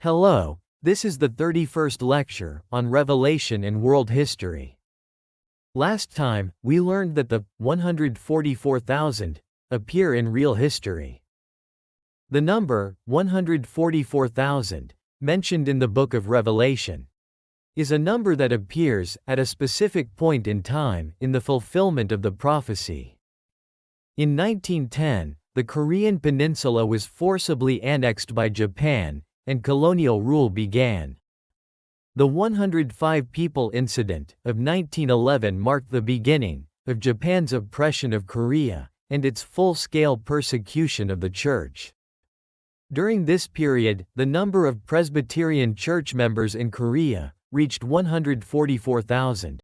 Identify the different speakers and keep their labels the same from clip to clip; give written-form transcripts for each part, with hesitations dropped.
Speaker 1: Hello, this is the 31st lecture on Revelation and World History. Last time, we learned that the 144,000 appear in real history. The number 144,000, mentioned in the book of Revelation, is a number that appears at a specific point in time in the fulfillment of the prophecy. In 1910, the Korean Peninsula was forcibly annexed by Japan, and colonial rule began. The 105 people incident of 1911 marked the beginning of Japan's oppression of Korea and its full-scale persecution of the Church. During this period, the number of Presbyterian Church members in Korea reached 144,000.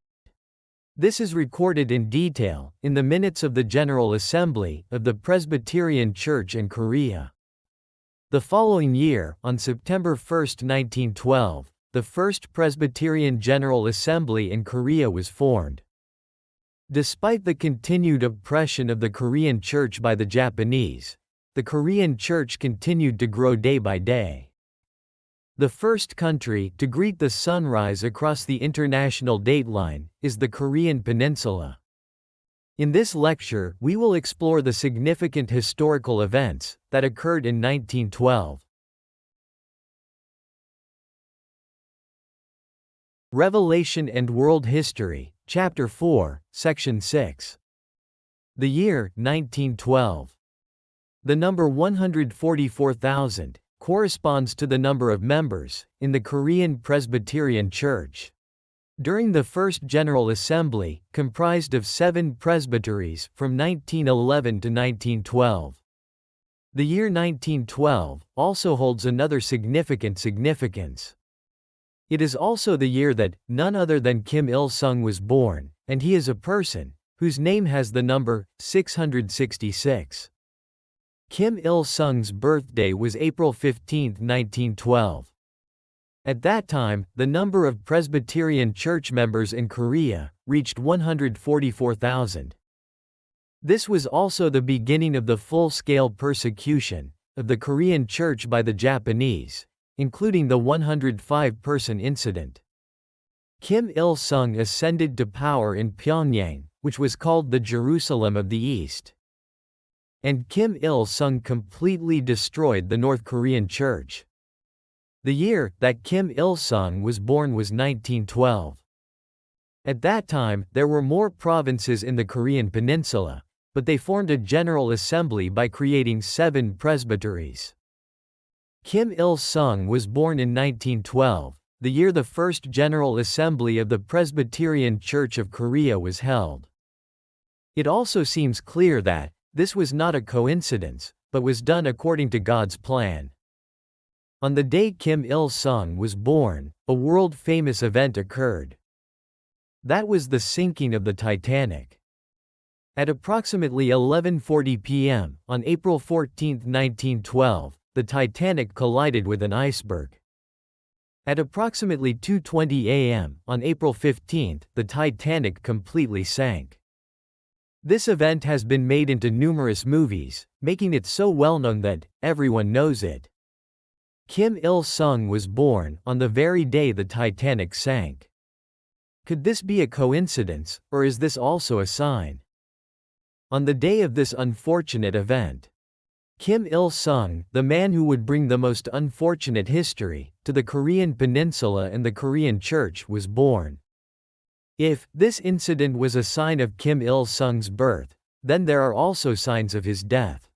Speaker 1: This is recorded in detail in the minutes of the General Assembly of the Presbyterian Church in Korea. The following year, on September 1, 1912, the First Presbyterian General Assembly in Korea was formed. Despite the continued oppression of the Korean Church by the Japanese, the Korean Church continued to grow day by day. The first country to greet the sunrise across the international dateline is the Korean Peninsula. In this lecture, we will explore the significant historical events that occurred in 1912. Revelation and World History, Chapter 4, Section 6. The year 1912. The number 144,000 corresponds to the number of members in the Korean Presbyterian Church. During the First General Assembly, comprised of 7 presbyteries from 1911 to 1912. The year 1912 also holds another significance. It is also the year that none other than Kim Il-sung was born, and he is a person whose name has the number 666. Kim Il-sung's birthday was April 15, 1912. At that time, the number of Presbyterian Church members in Korea reached 144,000. This was also the beginning of the full-scale persecution of the Korean Church by the Japanese, including the 105-person incident. Kim Il-sung ascended to power in Pyongyang, which was called the Jerusalem of the East. And Kim Il-sung completely destroyed the North Korean Church. The year that Kim Il-sung was born was 1912. At that time, there were more provinces in the Korean Peninsula, but they formed a General Assembly by creating 7 presbyteries. Kim Il-sung was born in 1912, the year the First General Assembly of the Presbyterian Church of Korea was held. It also seems clear that this was not a coincidence, but was done according to God's plan. On the day Kim Il-sung was born, a world-famous event occurred. That was the sinking of the Titanic. At approximately 11:40 p.m. on April 14, 1912, the Titanic collided with an iceberg. At approximately 2:20 a.m. on April 15, the Titanic completely sank. This event has been made into numerous movies, making it so well known that everyone knows it. Kim Il-sung was born on the very day the Titanic sank. Could this be a coincidence, or is this also a sign? On the day of this unfortunate event, Kim Il-sung, the man who would bring the most unfortunate history to the Korean Peninsula and the Korean Church, was born. If this incident was a sign of Kim Il-sung's birth, then there are also signs of his death.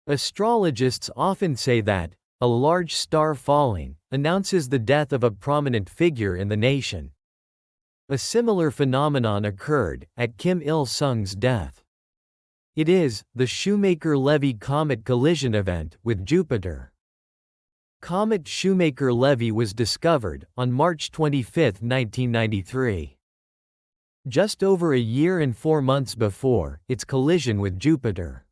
Speaker 1: Astrologists often say that a large star falling announces the death of a prominent figure in the nation. A similar phenomenon occurred at Kim Il-sung's death. It is the Shoemaker-Levy comet collision event with Jupiter. Comet Shoemaker-Levy was discovered on March 25, 1993. Just over a year and 4 months before its collision with Jupiter.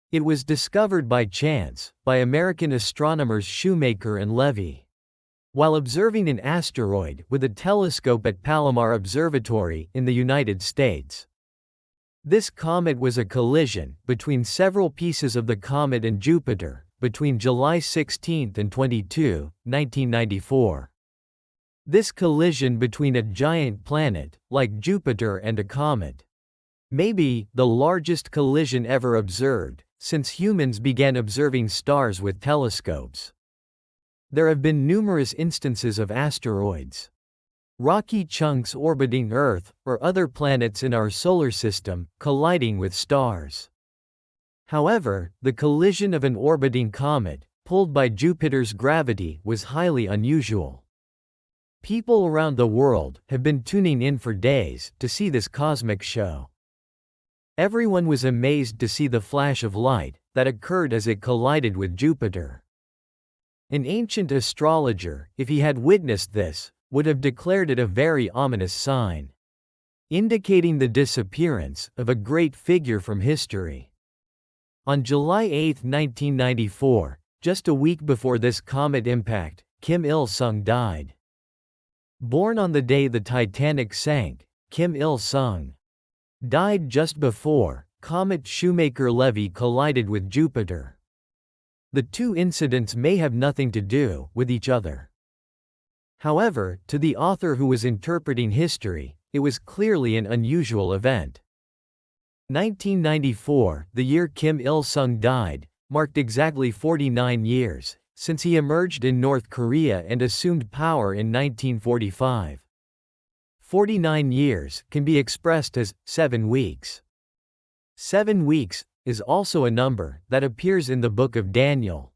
Speaker 1: It was discovered by chance by American astronomers Shoemaker and Levy, while observing an asteroid with a telescope at Palomar Observatory in the United States. This comet was a collision between several pieces of the comet and Jupiter, between July 16 and 22, 1994. This collision between a giant planet, like Jupiter, and a comet may be the largest collision ever observed, since humans began observing stars with telescopes. There have been numerous instances of asteroids, rocky chunks orbiting Earth or other planets in our solar system, colliding with stars. However, the collision of an orbiting comet, pulled by Jupiter's gravity, was highly unusual. People around the world have been tuning in for days to see this cosmic show. Everyone was amazed to see the flash of light that occurred as it collided with Jupiter. An ancient astrologer, if he had witnessed this, would have declared it a very ominous sign, indicating the disappearance of a great figure from history. On July 8, 1994, just a week before this comet impact, Kim Il-sung died. Born on the day the Titanic sank, Kim Il-sung died just before comet Shoemaker-Levy collided with Jupiter. The two incidents may have nothing to do with each other. However, to the author who was interpreting history, it was clearly an unusual event. 1994, the year Kim Il-sung died, marked exactly 49 years since he emerged in North Korea and assumed power in 1945. 49 years can be expressed as 7 weeks. 7 weeks is also a number that appears in the book of Daniel.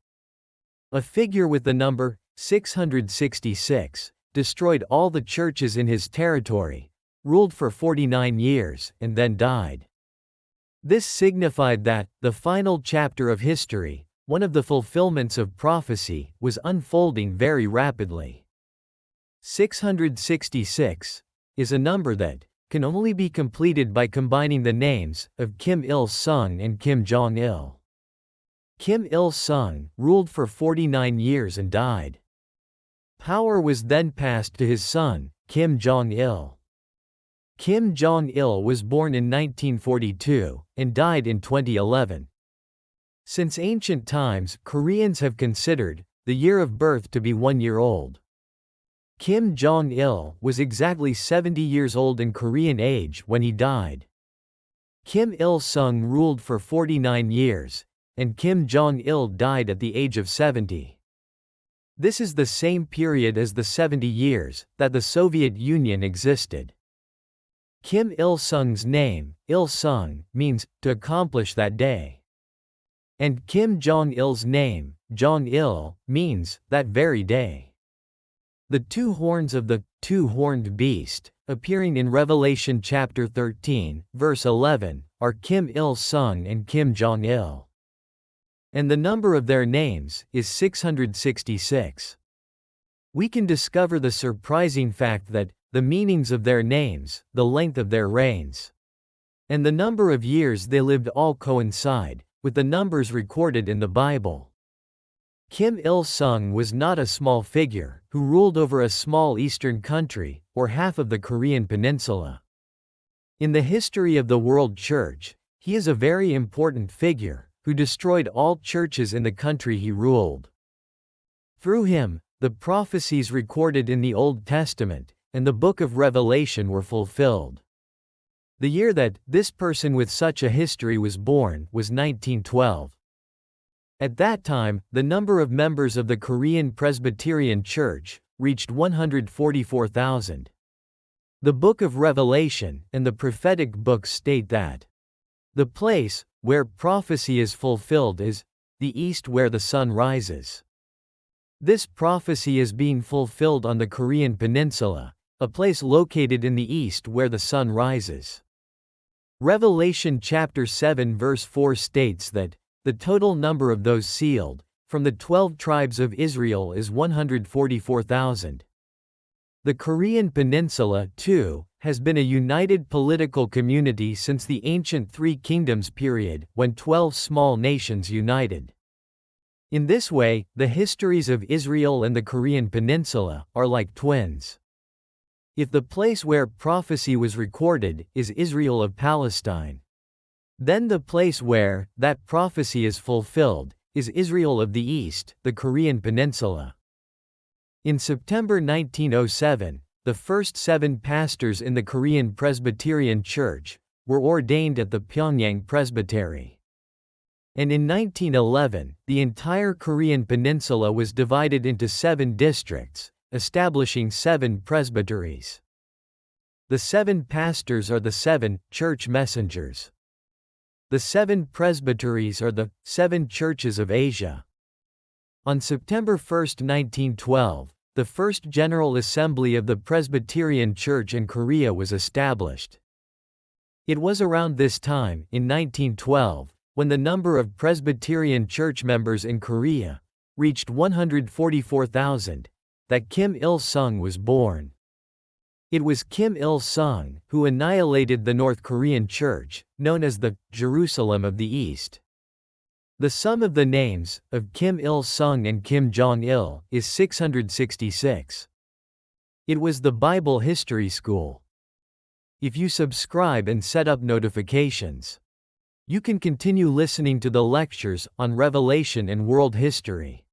Speaker 1: A figure with the number 666 destroyed all the churches in his territory, ruled for 49 years, and then died. This signified that the final chapter of history, one of the fulfillments of prophecy, was unfolding very rapidly. 666 is a number that can only be completed by combining the names of Kim Il-sung and Kim Jong-il. Kim Il-sung ruled for 49 years and died. Power was then passed to his son, Kim Jong-il. Kim Jong-il was born in 1942 and died in 2011. Since ancient times, Koreans have considered the year of birth to be 1 year old. Kim Jong-il was exactly 70 years old in Korean age when he died. Kim Il-sung ruled for 49 years, and Kim Jong-il died at the age of 70. This is the same period as the 70 years that the Soviet Union existed. Kim Il-sung's name, Il-sung, means to accomplish that day. And Kim Jong-il's name, Jong-il, means that very day. The two horns of the two-horned beast, appearing in Revelation chapter 13, verse 11, are Kim Il-sung and Kim Jong-il. And the number of their names is 666. We can discover the surprising fact that the meanings of their names, the length of their reigns, and the number of years they lived all coincide with the numbers recorded in the Bible. Kim Il-sung was not a small figure who ruled over a small eastern country or half of the Korean peninsula. In the history of the world church, he is a very important figure who destroyed all churches in the country he ruled. Through him, the prophecies recorded in the Old Testament and the book of Revelation were fulfilled. The year that this person with such a history was born was 1912. At that time, the number of members of the Korean Presbyterian Church reached 144,000. The book of Revelation and the prophetic books state that the place where prophecy is fulfilled is the east where the sun rises. This prophecy is being fulfilled on the Korean Peninsula, a place located in the east where the sun rises. Revelation chapter 7 verse 4 states that the total number of those sealed from the 12 tribes of Israel is 144,000. The Korean Peninsula, too, has been a united political community since the ancient Three Kingdoms period, when 12 small nations united. In this way, the histories of Israel and the Korean Peninsula are like twins. If the place where prophecy was recorded is Israel of Palestine, then the place where that prophecy is fulfilled is Israel of the East, the Korean Peninsula. In September 1907, the first 7 pastors in the Korean Presbyterian Church were ordained at the Pyongyang Presbytery. And in 1911, the entire Korean peninsula was divided into 7 districts, establishing 7 presbyteries. The 7 pastors are the 7 church messengers. The 7 presbyteries are the 7 churches of Asia. On September 1, 1912, the first General Assembly of the Presbyterian Church in Korea was established. It was around this time, in 1912, when the number of Presbyterian Church members in Korea reached 144,000, that Kim Il-sung was born. It was Kim Il-sung who annihilated the North Korean Church, known as the Jerusalem of the East. The sum of the names of Kim Il-sung and Kim Jong-il is 666. It was the Bible History School. If you subscribe and set up notifications, you can continue listening to the lectures on Revelation and world history.